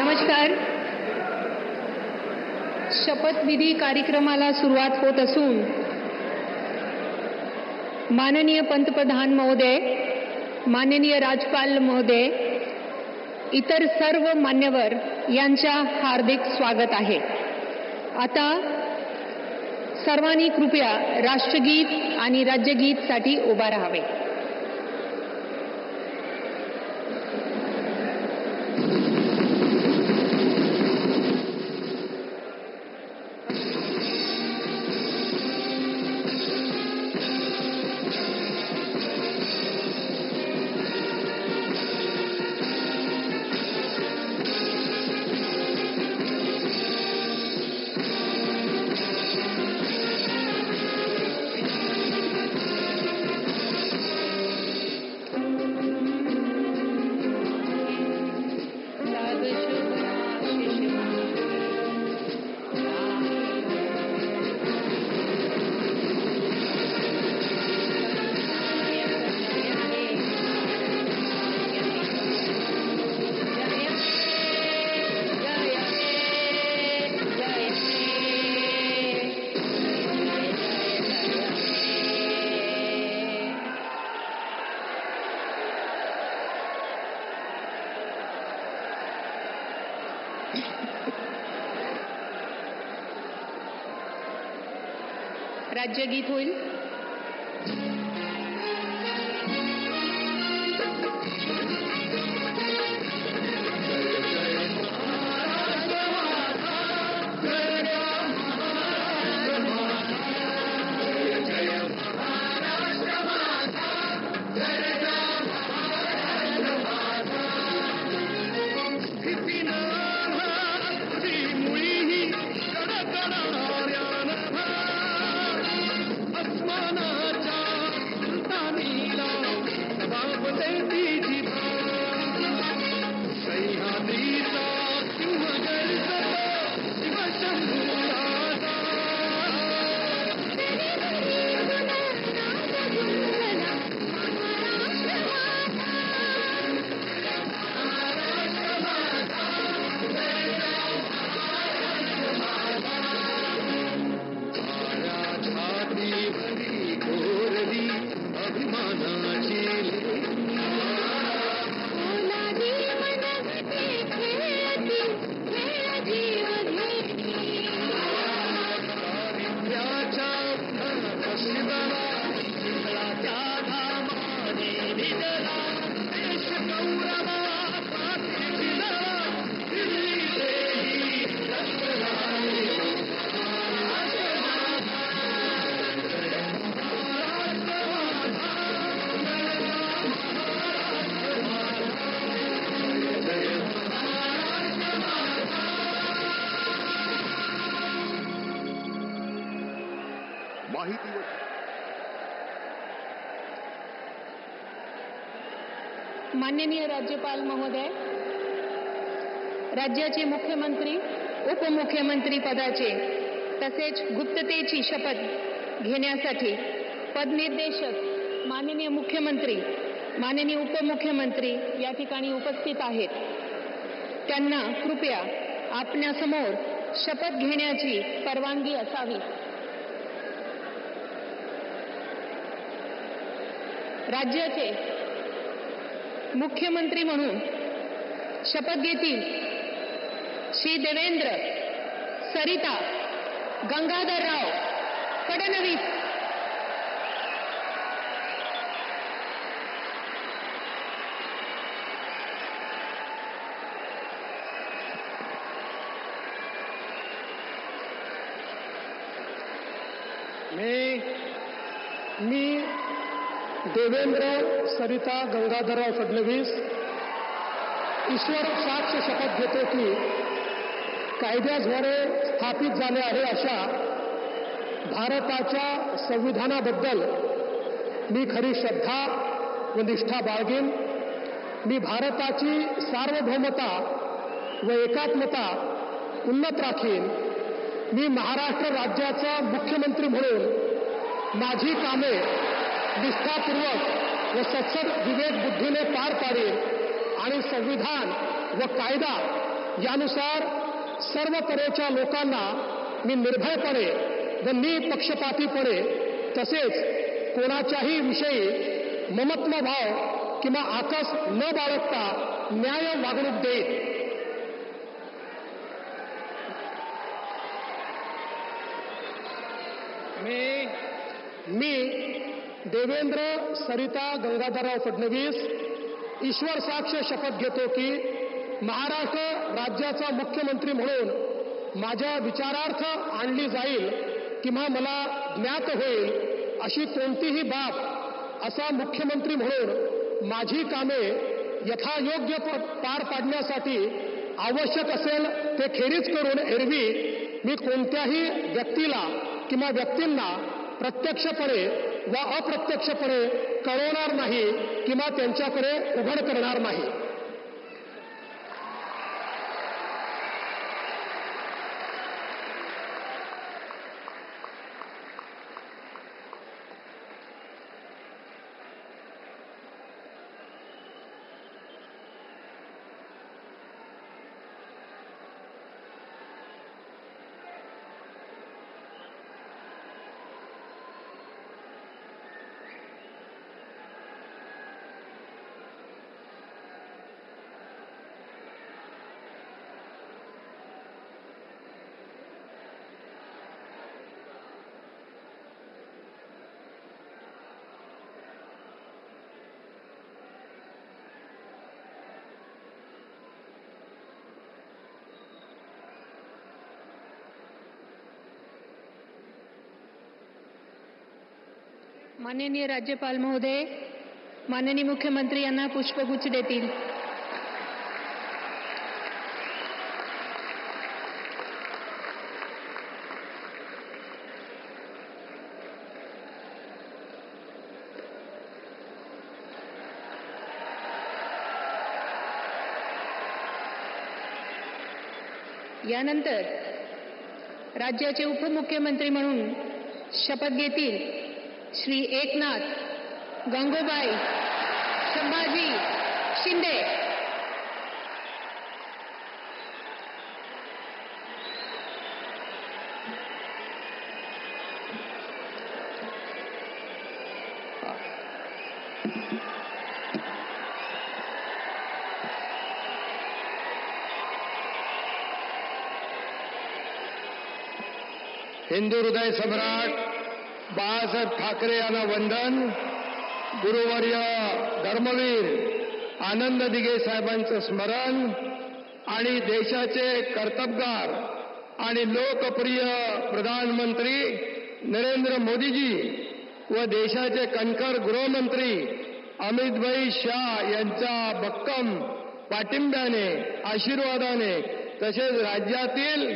नमस्कार. शपथविधी कार्यक्रमाला सुरुवात होत असून माननीय पंतप्रधान महोदय, माननीय राज्यपाल महोदय, इतर सर्व मान्यवर यांच्या हार्दिक स्वागत आहे. आता सर्वांनी कृपया राष्ट्रगीत आणि राज्यगीतसाठी उभा राहावे. राज्यगीत होईल. माननीय राज्यपाल महोदय, राज्याचे मुख्यमंत्री, उपमुख्यमंत्री पदाचे तसेच गुप्ततेची शपथ घेण्यासाठी पदनिर्देशक माननीय मुख्यमंत्री, माननीय उपमुख्यमंत्री या ठिकाणी उपस्थित आहेत. त्यांना कृपया आपल्यासमोर शपथ घेण्याची परवानगी असावी. राज्याचे मुख्यमंत्री म्हणून शपथ घेतील श्री देवेंद्र सरिता गंगाधरराव फडणवीस. मी देवेंद्र सरिता गंगाधरराव फडणवीस ईश्वर साक्ष शपथ घेतो की कायद्याद्वारे स्थापित झाले आहे अशा भारताच्या संविधानाबद्दल मी खरी श्रद्धा व निष्ठा बाळगेन. मी भारताची सार्वभौमता व एकात्मता उन्नत राखीन. मी महाराष्ट्र राज्याचा मुख्यमंत्री म्हणून माझी कामे निष्ठापूर्वक व सत्सद विवेक बुद्धीने पार पाडेल आणि संविधान व कायदा यानुसार सर्व तऱ्हेच्या लोकांना मी निर्भयपणे व निपक्षपातीपणे तसेच कोणाच्याही विषयी ममत्व भाव किंवा आकस न बाळगता न्याय वागणूक देईन. मी देवेंद्र सरिता गंगाधरराव फडणवीस ईश्वर साक्ष शपथ घेतो की महाराष्ट्र राज्याचा मुख्यमंत्री म्हणून माझ्या विचारार्थ आणली जाईल किंवा मला ज्ञात होईल अशी कोणतीही बाब असा मुख्यमंत्री म्हणून माझी कामे यथायोग्य पार पाडण्यासाठी आवश्यक असेल ते खेरीज करून एरवी मी कोणत्याही व्यक्तीला किंवा व्यक्तींना प्रत्यक्षपणे व अप्रत्यक्षपणे कळवणार नाही किंवा त्यांच्याकडे उघड करणार नाही. माननीय राज्यपाल महोदय, माननीय मुख्यमंत्री यांना पुष्पगुच्छ देतील. यानंतर राज्याचे उपमुख्यमंत्री म्हणून शपथ घेतील श्री एकनाथ गंगूबाई संभाजी शिंदे. हिंदू हृदय सम्राट बाळासाहेब ठाकरे यांना वंदन. गुरुवर्य धर्मवीर आनंद दिघे साहेबांचं स्मरण आणि देशाचे कर्तबगार आणि लोकप्रिय प्रधानमंत्री नरेंद्र मोदीजी व देशाचे कणखर गृहमंत्री अमितभाई शाह यांच्या भक्कम पाठिंब्याने आशीर्वादाने तसेच राज्यातील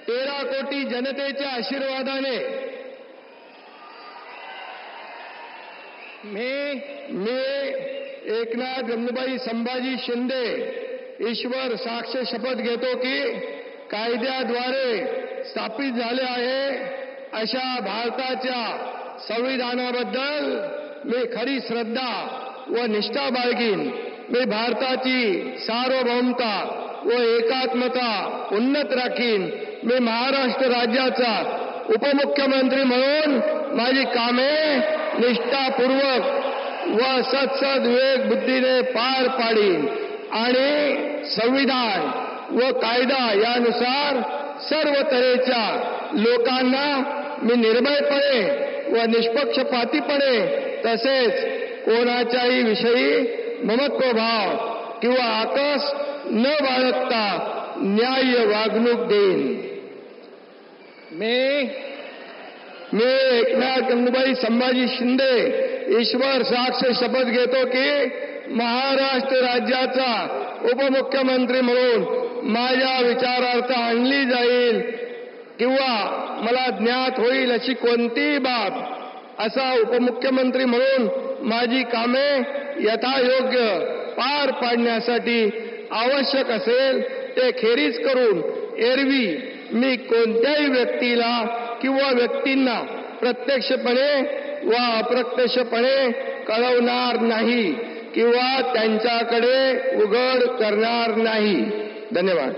13 कोटी जनतेच्या आशीर्वादाने मी एकनाथ गंगूबाई संभाजी शिंदे ईश्वर साक्ष शपथ घेतो की कायद्याद्वारे स्थापित झाले आहे अशा भारताच्या संविधानाबद्दल मी खरी श्रद्धा व निष्ठा बाळगीन. मी भारताची सार्वभौमता व एकात्मता उन्नत राखीन. मी महाराष्ट्र राज्याचा उपमुख्यमंत्री म्हणून माझी कामे निष्ठापूर्वक व सत्सद विवेक बुद्धीने पार पाडीन आणि संविधान व कायदा यानुसार सर्व तऱ्हेच्या लोकांना मी निर्भयपणे व निष्पक्षपातीपणे तसेच कोणाच्याही विषयी ममत्वभाव किंवा आकस न बाळगता न्याय्य वागणूक देईन. मी एकनाथ गंगूबाई संभाजी शिंदे ईश्वर साक्ष शपथ घेतो की महाराष्ट्र राज्याचा उपमुख्यमंत्री म्हणून माझ्या विचारार्थ आणली जाईल किंवा मला ज्ञात होईल अशी कोणतीही बाब असा उपमुख्यमंत्री म्हणून माझी कामे यथायोग्य पार पाडण्यासाठी आवश्यक असेल ते खेरीज करून एरवी मी कोणत्याही व्यक्तीला किंवा व्यक्तींना प्रत्यक्षपणे व अप्रत्यक्षपणे कळवणार नाही किंवा त्यांच्याकडे उघड करणार नाही. धन्यवाद.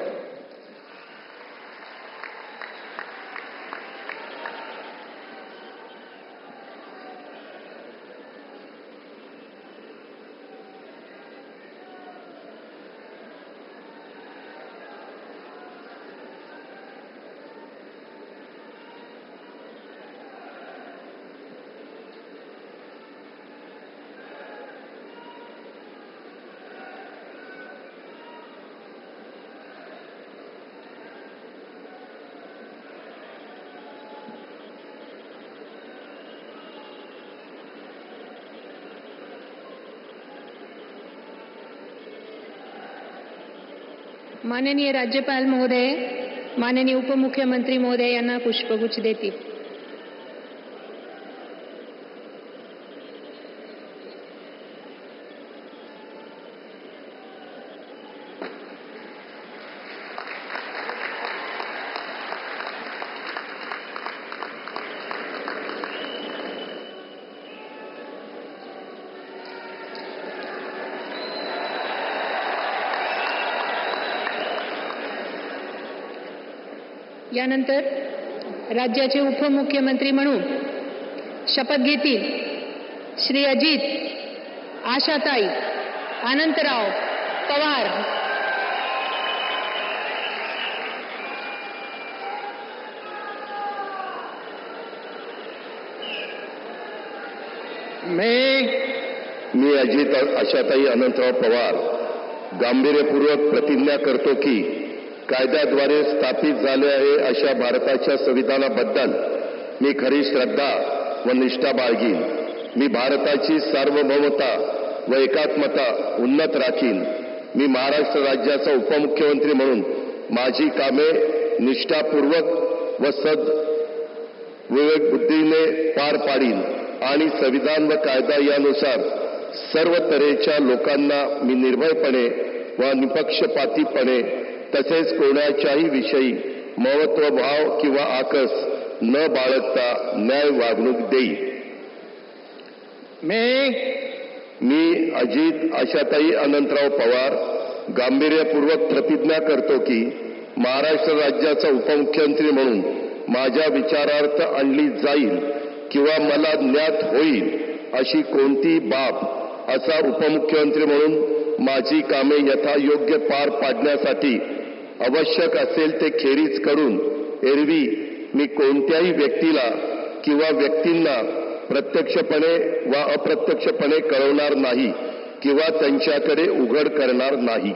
माननीय राज्यपाल महोदय, माननीय उपमुख्यमंत्री महोदय यांना पुष्पगुच्छ देतील. यानंतर राज्याचे उपमुख्यमंत्री म्हणून शपथ घेतील श्री अजित आशाताई अनंतराव पवार. मी अजित आशाताई अनंतराव पवार गांभीर्यपूर्वक प्रतिज्ञा करतो की कायद्याद्वारे स्थापित झाले आहे अशा भारताच्या संविधानाबद्दल मी खरी श्रद्धा व निष्ठा बाळगीन. मी भारताची सार्वभौमता व एकात्मता उन्नत राखीन. मी महाराष्ट्र राज्याचा उपमुख्यमंत्री म्हणून माझी कामे निष्ठापूर्वक व विवेकबुद्धीने पार पाडीन आणि संविधान व कायदा यानुसार सर्व तऱ्हेच्या लोकांना मी निर्भयपणे व निपक्षपातीपणे तसेच कोणाच्याही विषयी महत्वभाव किंवा आकस न बाळगता न्याय वागणूक देईल. मी अजित आशाताई अनंतराव पवार गांभीर्यपूर्वक प्रतिज्ञा करतो की महाराष्ट्र राज्याचा उपमुख्यमंत्री म्हणून माझ्या विचारार्थ आणली जाईल किंवा मला ज्ञात होईल अशी कोणती बाब असा उपमुख्यमंत्री म्हणून माझी कामे यथायोग्य पार पाडण्यासाठी आवश्यक असेल ते खेरीज करून एरवी मी कोणत्याही व्यक्तीला किंवा व्यक्तींना प्रत्यक्षपणे वा अप्रत्यक्षपणे कळवणार नाही किंवा त्यांच्याकडे उघड करणार नाही.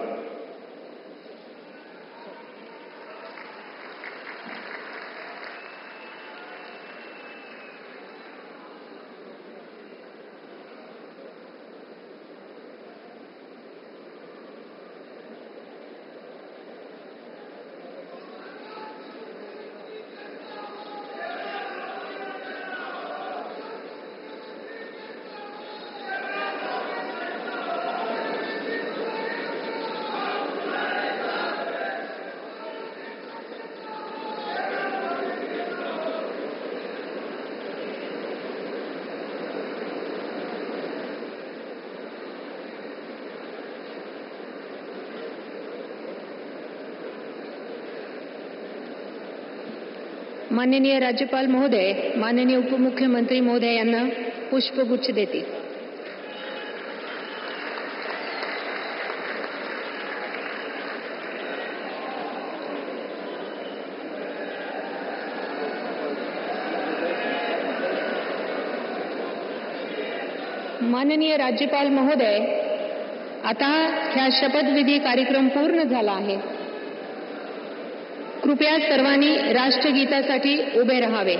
माननीय राज्यपाल महोदय, माननीय उपमुख्यमंत्री महोदय यांना पुष्पगुच्छ देतील. माननीय राज्यपाल महोदय, आता ह्या शपथविधी कार्यक्रम पूर्ण झाला आहे. कृपया सर्वांनी राष्ट्रगीतासाठी उभे राहावे.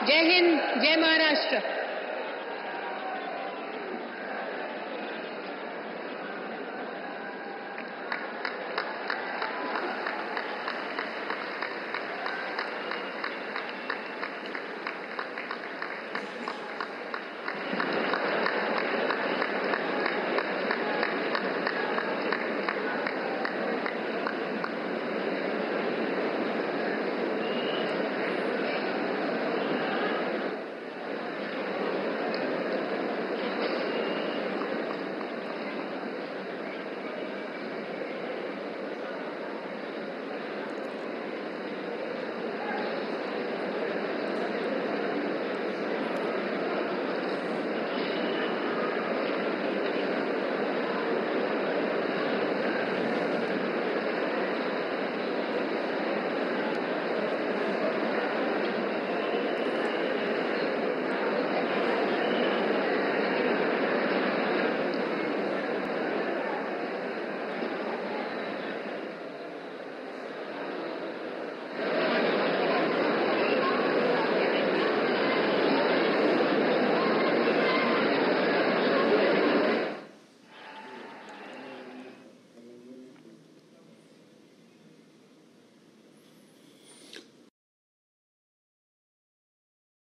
जय हिंद, जय महाराष्ट्र.